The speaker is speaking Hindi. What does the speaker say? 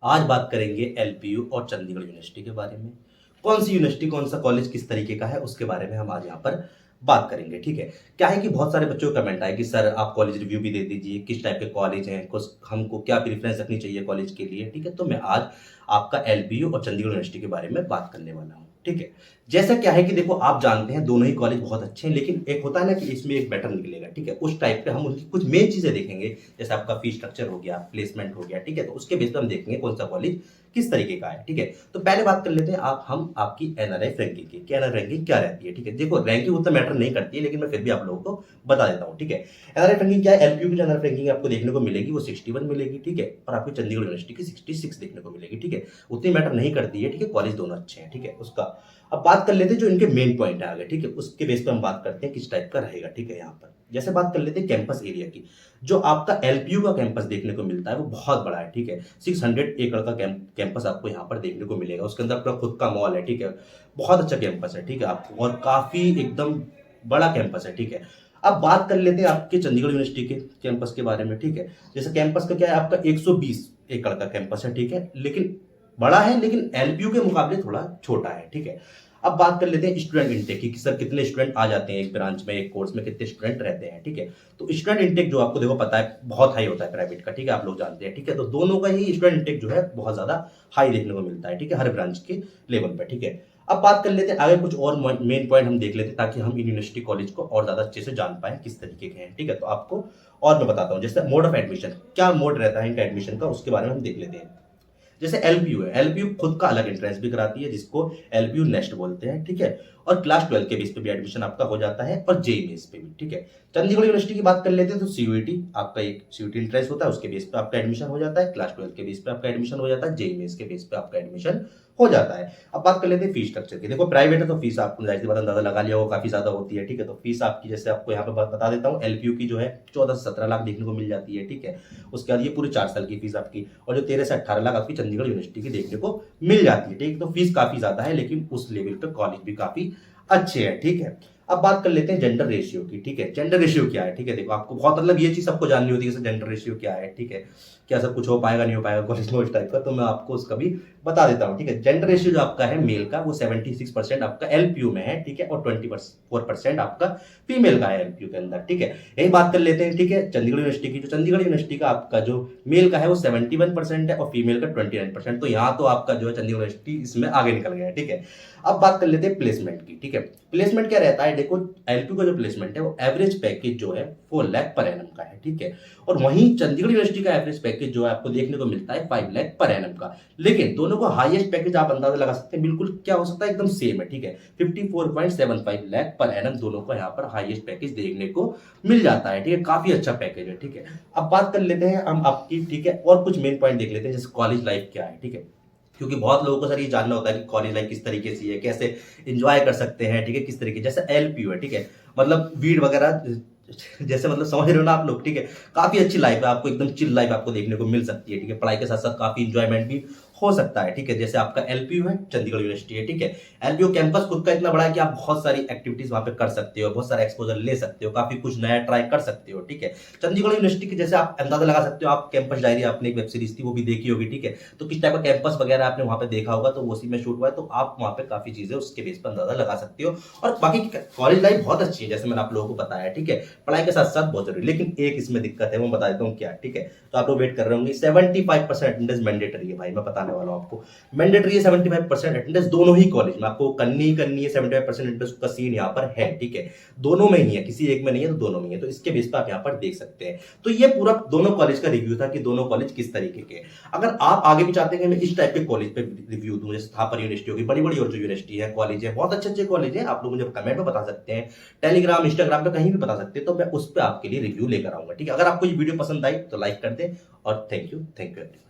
आज बात करेंगे एलपीयू और चंडीगढ़ यूनिवर्सिटी के बारे में। कौन सी यूनिवर्सिटी, कौन सा कॉलेज किस तरीके का है, उसके बारे में हम आज यहाँ पर बात करेंगे। ठीक है। क्या है कि बहुत सारे बच्चों को कमेंट आए कि सर आप कॉलेज रिव्यू भी दे दीजिए, किस टाइप के कॉलेज हैं, कुछ हमको क्या प्रेफरेंस रखनी चाहिए कॉलेज के लिए। ठीक है, तो मैं आज आपका एलपीयू और चंडीगढ़ यूनिवर्सिटी के बारे में बात करने वाला हूँ। ठीक है। जैसा क्या है कि देखो, आप जानते हैं दोनों ही कॉलेज बहुत अच्छे हैं, लेकिन एक होता है ना कि इसमें एक बेटर निकलेगा। ठीक है, उस टाइप पे हम उनकी कुछ मेन चीजें देखेंगे, जैसे आपका फीस स्ट्रक्चर हो गया, प्लेसमेंट हो गया। ठीक है, तो उसके बेस पर हम देखेंगे कौन सा कॉलेज किस तरीके का है। ठीक है, तो पहले बात कर लेते हैं हम आपकी एनआरआई रैंकिंग की, कि एनआरआई रैंकिंग क्या रहती है। ठीक है, देखो रैंकिंग उतना मैटर नहीं करती है, लेकिन मैं फिर भी आप लोगों को बता देता हूँ। ठीक है, एनआरआई रैंकिंग क्या है, एलपीयू की जो एनआरआई रैंकिंग आपको देखने को मिलेगी वो 61 मिलेगी। ठीक है, और आपको चंडीगढ़ यूनिवर्सिटी की 66 देखने को मिलेगी। ठीक है, उतनी मैटर नहीं करती है। ठीक है, कॉलेज दोनों अच्छे हैं। ठीक है, उसका अब बात कर लेते हैं जो इनके मेन पॉइंट है आगे। ठीक है, उसके बेस पर हम बात करते हैं किस टाइप का रहेगा। ठीक है, यहाँ पर जैसे बात कर लेते हैं कैंपस एरिया की। जो आपका एलपीयू का कैंपस देखने को मिलता है वो बहुत बड़ा है। ठीक है, 600 एकड़ का कैंपस आपको यहाँ पर देखने को मिलेगा। उसके अंदर अपना खुद का मॉल है। ठीक है, बहुत अच्छा कैंपस है। ठीक है, आपको और काफी एकदम बड़ा कैंपस है। ठीक है, अब बात कर लेते हैं आपके चंडीगढ़ यूनिवर्सिटी के कैंपस के बारे में। ठीक है, जैसे कैंपस का क्या है, आपका 120 एकड़ का कैंपस है। ठीक है, लेकिन बड़ा है, लेकिन एलपीयू के मुकाबले थोड़ा छोटा है। ठीक है, अब बात कर लेते हैं स्टूडेंट इंटेक की, कि सर कितने स्टूडेंट आ जाते हैं एक ब्रांच में, एक कोर्स में कितने स्टूडेंट रहते हैं। ठीक है, तो स्टूडेंट इंटेक जो आपको देखो पता है बहुत हाई होता है प्राइवेट का। ठीक है, आप लोग जानते हैं। ठीक है, तो दोनों का ही स्टूडेंट इंटेक जो है बहुत ज्यादा हाई देखने को मिलता है। ठीक है, हर ब्रांच के लेवल पे। ठीक है, अब बात कर लेते हैं आगे कुछ और मेन पॉइंट हम देख लेते हैं, ताकि हम यूनिवर्सिटी कॉलेज को और ज्यादा अच्छे से जान पाए किस तरीके के हैं। ठीक है, तो आपको और मैं बताता हूँ, जैसे मोड ऑफ एडमिशन, क्या मोड रहता है इनका एडमिशन का, उसके बारे में हम देख लेते हैं। जैसे एलपीयू है, एलपीयू खुद का अलग एंट्रेंस भी कराती है, जिसको एलपीयू नेक्स्ट बोलते हैं। ठीक है, और क्लास 12 के बेस पे भी एडमिशन आपका हो जाता है, और जेई बेस पे भी। ठीक है, चंडीगढ़ यूनिवर्सिटी की बात कर लेते हैं, तो सीयूईटी आपका एक सीयूईटी एंट्रेंस होता है, उसके बेस पे आपका एडमिशन हो जाता है। क्लास 12 के बेस पे आपका एडमिशन हो जाता है, जेई मेंस के बेस पे आपका एडमिशन हो जाता है। अब बात कर लेते हैं फीस स्ट्रक्चर की। देखो प्राइवेट है तो फीस आपको जाहिर सी बात अंदाजा लगा लिया होगा, काफी ज्यादा होती है। ठीक है, तो फीस आपकी जैसे आपको यहाँ पे बता देता हूँ, एलपीयू की जो है 14 से 17 लाख देखने को मिल जाती है। ठीक है, उसके बाद ये पूरे 4 साल की फीस आपकी, और जो 13 से 18 लाख आपकी चंडीगढ़ यूनिवर्सिटी की देखने को मिल जाती है। ठीक है, तो फीस काफी ज्यादा है, लेकिन उस लेवल पे कॉलेज भी काफी अच्छे हैं। ठीक है, अब बात कर लेते हैं जेंडर रेशियो की। ठीक है, जेंडर रेशियो क्या है। ठीक है, देखो आपको बहुत मतलब ये चीज सबको जाननी होती है, जेंडर रेशियो क्या है। ठीक है, क्या सब कुछ हो पाएगा नहीं हो पाएगा कॉलेज में, इस टाइप का, तो मैं आपको उसका भी बता देता हूँ। ठीक है, जेंडर रेशियो जो आपका है मेल का, वो 76% आपका एलपीयू में है। ठीक है, और 24% आपका फीमेल का है एलपीयू के अंदर। ठीक है, यही बात कर लेते हैं। ठीक है, चंडीगढ़ यूनिवर्सिटी की, जो चंडीगढ़ यूनिवर्सिटी का आपका जो मेल का है वो 71% है, और फीमेल का 29%। तो यहाँ तो आपका जो है चंडीगढ़ यूनिवर्सिटी इसमें आगे निकल गया है। ठीक है, अब बात कर लेते हैं प्लेसमेंट की। ठीक है, प्लेसमेंट क्या रहता है, देखो एलपीयू का जो प्लेसमेंट है वो एवरेज पैकेज जो है 4 लाख पर एनम का है। ठीक है, और वहीं चंडीगढ़ यूनिवर्सिटी का एवरेज पैकेज जो है आपको देखने को मिलता है 5 लाख पर एनम का। लेकिन दोनों को हाईएस्ट पैकेज आप अंदाजा लगा सकते हैं, बिल्कुल क्या हो सकता है, एकदम सेम है। ठीक है, 54.75 लाख पर एनम दोनों को यहाँ पर हाईएस्ट पैकेज देखने को मिल जाता है। ठीक है, काफी अच्छा पैकेज है। ठीक है, अब बात कर लेते हैं हम आपकी। ठीक है, और कुछ मेन पॉइंट देख लेते हैं, जैसे कॉलेज लाइफ क्या है। ठीक है, क्योंकि बहुत लोगों को सर ये जानना होता है कि कॉलेज लाइफ किस तरीके से है, कैसे एंजॉय कर सकते हैं। ठीक है, किस तरीके, जैसे एलपीयू है। ठीक है, मतलब वीड वगैरह जैसे मतलब समझ रहे हो ना आप लोग। ठीक है, काफी अच्छी लाइफ है, आपको एकदम चिल लाइफ आपको देखने को मिल सकती है। ठीक है, पढ़ाई के साथ साथ काफी इंजॉयमेंट भी हो सकता है। ठीक है, जैसे आपका एलपीयू है, चंडीगढ़ यूनिवर्सिटी है। ठीक है, एलपीयू कैंपस खुद का इतना बड़ा है कि आप बहुत सारी एक्टिविटीज वहां पे कर सकते हो, बहुत सारा एक्सपोजर ले सकते हो, काफी कुछ नया ट्राई कर सकते हो। ठीक है, चंडीगढ़ यूनिवर्सिटी की जैसे आप अंदाजा लगा सकते हो, आप कैंपस डायरी आपने एक वेब सीरीज थी वो भी देखी होगी। ठीक है, तो किस टाइप का कैंपस वगैरह आपने वहां पे देखा होगा, तो उसी में शूट हुआ है, तो आप वहां पे काफी चीजें उसके बेस पर अंदाजा लगा सकते हो। और बाकी कॉलेज लाइफ बहुत अच्छी है, जैसे मैंने आप लोगों को बताया। ठीक है, पढ़ाई के साथ साथ बहुत जरूरी, लेकिन एक इसमें दिक्कत है, वो बता देता हूँ क्या। ठीक है, तो आप लोग वेट कर रहे होंगे, 75% अटेंडेंस मैंडेटरी है भाई, मैं बताने वाला हूँ आपको। मैंडेटरी है 75% अटेंडेंस दोनों ही कॉलेज में, आपको करनी ही करनी है। 75% अटेंडेंस का सीन यहाँ पर है। ठीक है, दोनों में ही है, किसी एक में नहीं है, तो दोनों में है, तो इसके बेस पर आप यहाँ पर देख सकते हैं। तो ये पूरा दोनों कॉलेज का रिव्यू था कि दोनों कॉलेज किस तरीके के। अगर आप आगे भी चाहते हैं कि मैं इस टाइप के कॉलेज पे रिव्यू दूं, जैसे थापर यूनिवर्सिटी होगी, बड़ी बड़ी और जो यूनिवर्सिटी है, कॉलेज है, बहुत अच्छे अच्छे कॉलेज है, आप लोग मुझे कमेंट में बता सकते हैं, टेलीग्राम इंस्टाग्राम पे कहीं भी बता सकते हैं, तो मैं उस पर आपके लिए रिव्यू लेकर आऊंगा। ठीक है, अगर आपको ये वीडियो पसंद आई तो लाइक कर दें, और थैंक यू एवरीवन।